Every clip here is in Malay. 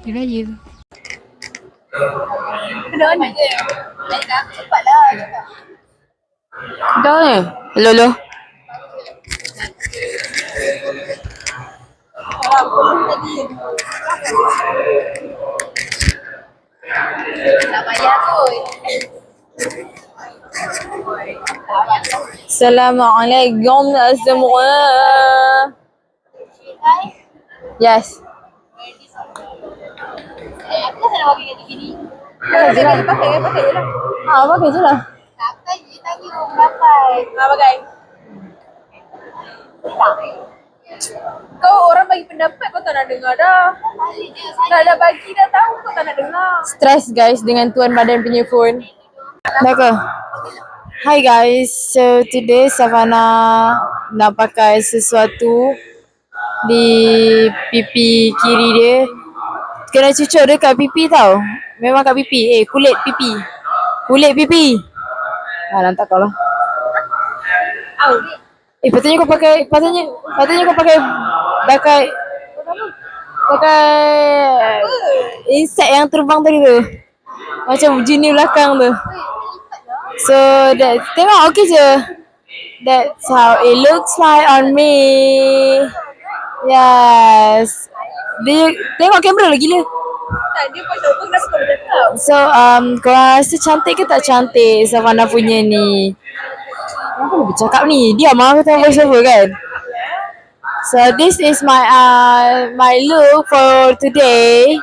Dia raya. Kenapa ni? Cepatlah cakap. Dah eh? Hello. Tak payah kot. Assalamualaikum semua. Hai. Yes. Aku dah nak pakai gini. Pakai je lah. Pakai je lah. Pakai je tanya orang pakai. Pakai. Tak. Kau orang bagi pendapat kau tak nak dengar dah. Dah bagi dah tahu kau tak nak dengar. Stress guys dengan tuan badan punya phone. Dah ke? Hi guys, so today Savannah nak pakai sesuatu di pipi kiri dia. Kena cucuk dia kat pipi tau. Memang kat pipi. Kulit pipi. Kulit pipi. Lantak kau lah. Patutnya kau pakai insect yang terbang tadi tu. Macam jenis belakang tu. So tengok okey je. That's how it looks like on me. Yes. Dia tengok kamera lah gila. Tak, dia pun tahu kenapa kau bercakap. So korang rasa cantik ke tak cantik Savannah punya ni? Kenapa dia bercakap ni? Diam lah aku tengok voice over kan. So this is my look for today.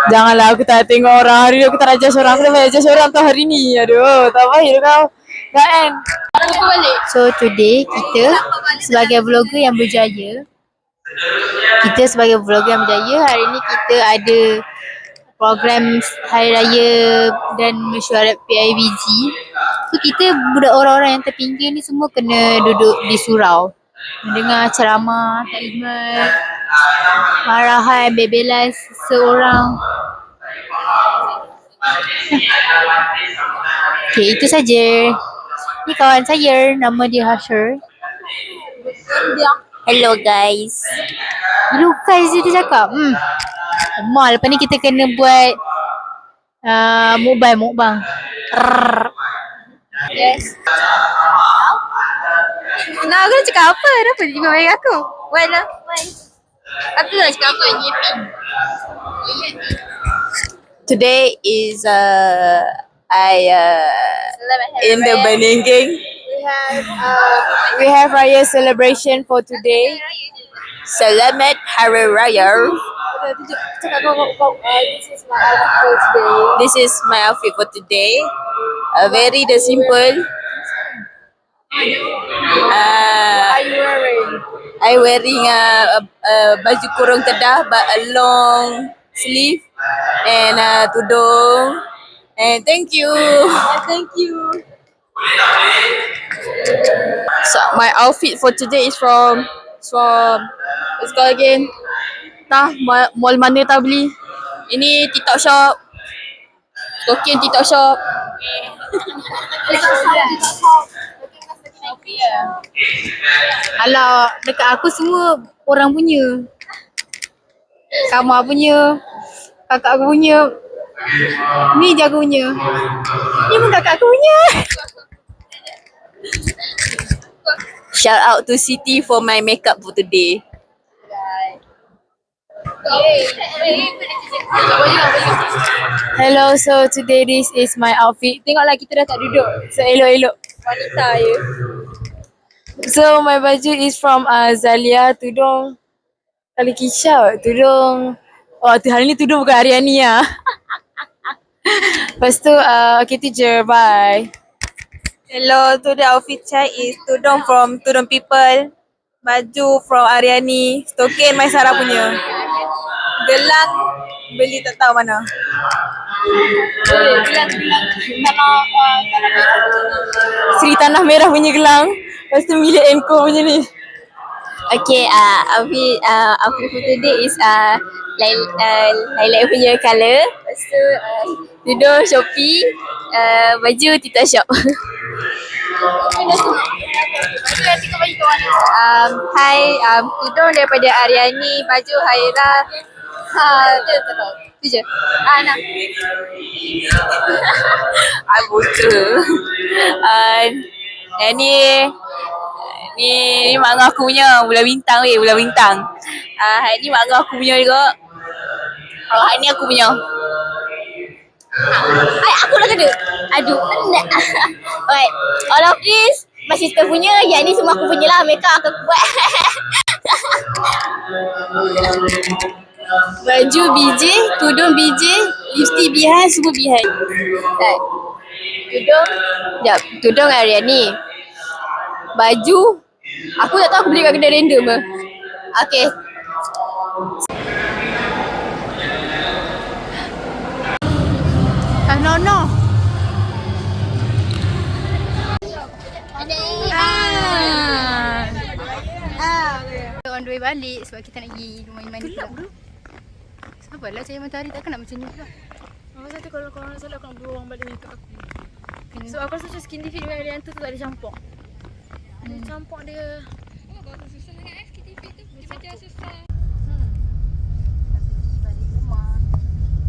Janganlah aku tak tengok orang hari ni, aku tak nak judge orang. Aku dah banyak judge orang tu hari ni. Aduh, tak baik kau. Kan? So today kita sebagai vlogger yang berjaya, hari ni kita ada program Hari Raya dan mesyuarat PIBG. So kita budak orang-orang yang terpinggir ni semua kena duduk di surau mendengar ceramah, taklimat, marahan, bebelan seorang. Okay, itu saja. Ni kawan saya, nama dia Hashir. Hello guys. Lukas je dia cakap. Mal, lepas ni kita kena buat mukbang. Yes. Nah, aku nak cakap apa? Kenapa dia tiba bagi aku? Why lah? Why? Aku nak cakap apa? Yippee. Today is in the Beningking. We have Raya celebration for today. Selamat Hari Raya. This is my outfit for today. Very simple. What are you wearing? I wearing a baju kurung kedah but a long sleeve and tudung. And thank you. Thank you. So my outfit for today is from let's go again. Mall mana tak beli? Ini TikTok shop. Token TikTok shop. Alah, dekat aku semua orang punya. Kamar punya, kakak aku punya. Ni je aku punya. Ni pun kakak aku punya. Shout out to Siti for my makeup for today. Hello, so today this is my outfit. Tengoklah kita dah tak duduk seelok-elok wanita je. So my baju is from Zalia, tudung kali Kisha, tudung. Oh, hari ni tudung bukan Ariani lah. Lepas tu, okay tu je, bye. Hello, today outfit saya is tudung from Tudung People, baju from Ariani, token My Sarah punya. Gelang beli tak tahu mana. Gelang Seri Tanah Merah punya gelang. Lepas tu milik Enko punya ni. Okay, outfit for today is lilac punya colour. Lepas tu tudung Shopee, baju TikTok shop. Hai, tudung daripada Ariani, baju Haira tu teruk. Tu je. Nak. I buta. Yang ni mak ngah aku punya bulan bintang weh, bulan bintang. Hari ni mak ngah aku punya juga. Hari ni aku punya. Aku nak kena. Aduh, penat. Alright. All of this my sister punya, yang ni semua aku punya lah. Makeup aku buat. Baju BJ, tudung BJ, lipstick behind, semua behind. Right. Tudung, sekejap. Tudung Ariani. Baju, aku tak tahu aku beli kat kedai random ke. Okay. No. On the way balik sebab kita nak pergi rumah Iman pula. Sabarlah cahaya matahari, takkan nak macam ni pula. Masa tu kalau korang nak salah, korang berdua orang balik makeup aku. So aku rasa macam skin defect dengan Arian tu tak ada campur. Ada campur dia. Susah sangat skin defect tu. Dia macam susah. Balik rumah.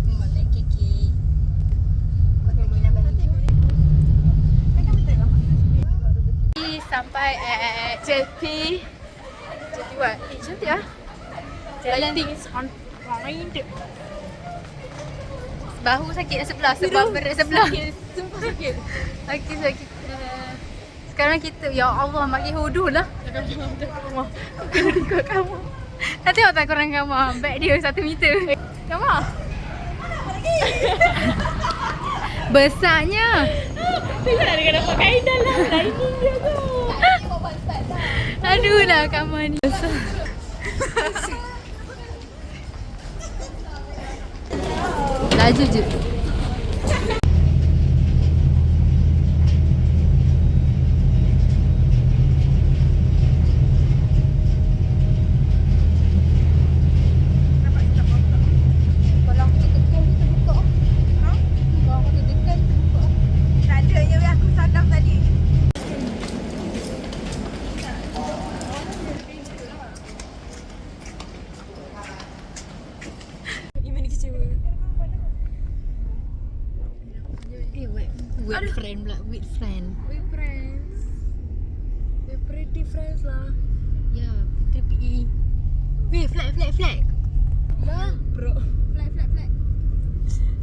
Memang naik kekek. Kau tengok nak balik. Sampai at Jetty. Jetty what? Cantik lah. Lighting is on point. Bahu sakit dah sebelah sebab berat sebelah. Sumpah sakit. Sakit. Sekarang kita, ya Allah, makin hodoh lah. Rumah. Aku kena ikut kamu. Dah tengok tak korang gambar? Beg dia 1 meter. Gambar? Besarnya. Tengok nak dengan dapat kaedah lah. Lighting dia tu. Aduh lah kamar ni. Laju je. Tak ada je weh, aku sadap tadi. Iman kecewa. With friend pula. With friend. We friends. We pretty friends lah. Ya, Puteri PE. Weh, flag. Lah, bro. Flag.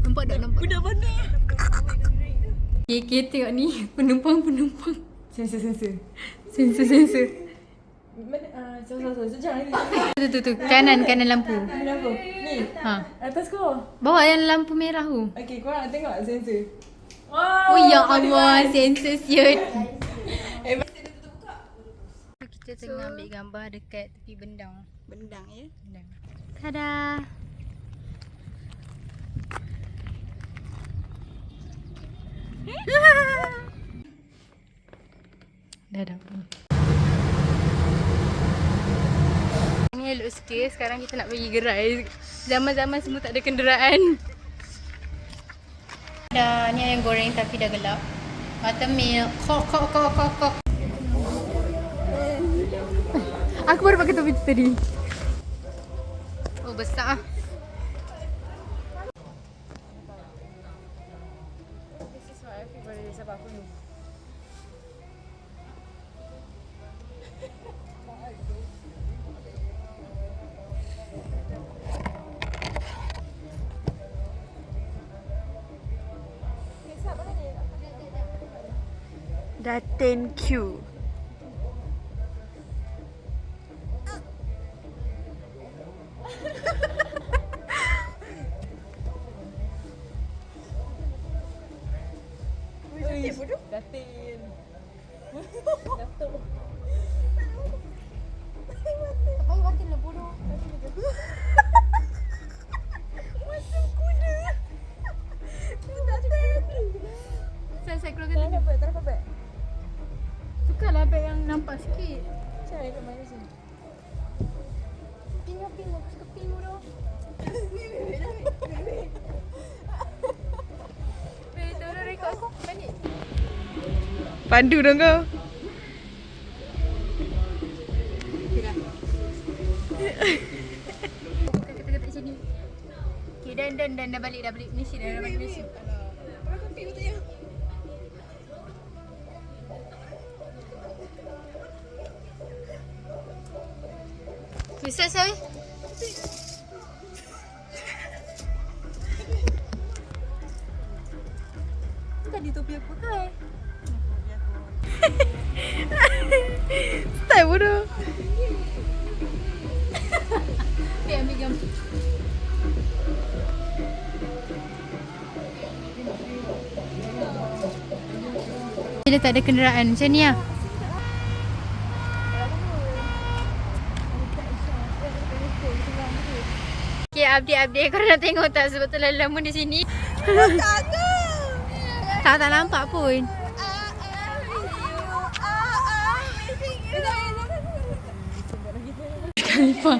Nampak tak? Budak mana? Okay, tengok ni. Penumpang. Sensor. Sensor. Mana? Jangan ni. Tu. Kanan lampu. Kenapa? Ni. Ha. Atas kau. Bawa yang lampu merah tu. Okay, korang nak tengok sensor. Oh ya Allah, sensor siut. Kita tengah ambil gambar dekat tepi bendang. Bendang ya. Tada. Dah dapat. Ni elok sikit. Sekarang kita nak pergi gerai. Zaman-zaman semua tak ada kenderaan. Dah ni ayam goreng tapi dah gelap. Buttermilk. Kok. Aku baru pakai topi tu tadi. Oh, besar ah. This is what everybody is about for me. Dah 10Q. Datin. Abang batin lah bodoh. Macam kuda. Saya keluarkan tadi. Tak dapat beg. Tukarlah beg yang nampak sikit. Cari kat mana sini? Pink, aku suka pink bodoh. Tolong rekod aku. Balik. Pandu dong kau. Kata-kata sini. Dan dah balik Malaysia. Dah balik Malaysia. Bisa say? Tadi topi aku pakai. Style bodoh. Ambil gambar. Dia tak ada kenderaan macam ni lah. Okay, update. Korang nak tengok tak sebab terlalu lama di sini? tak nampak pun. Khalifah.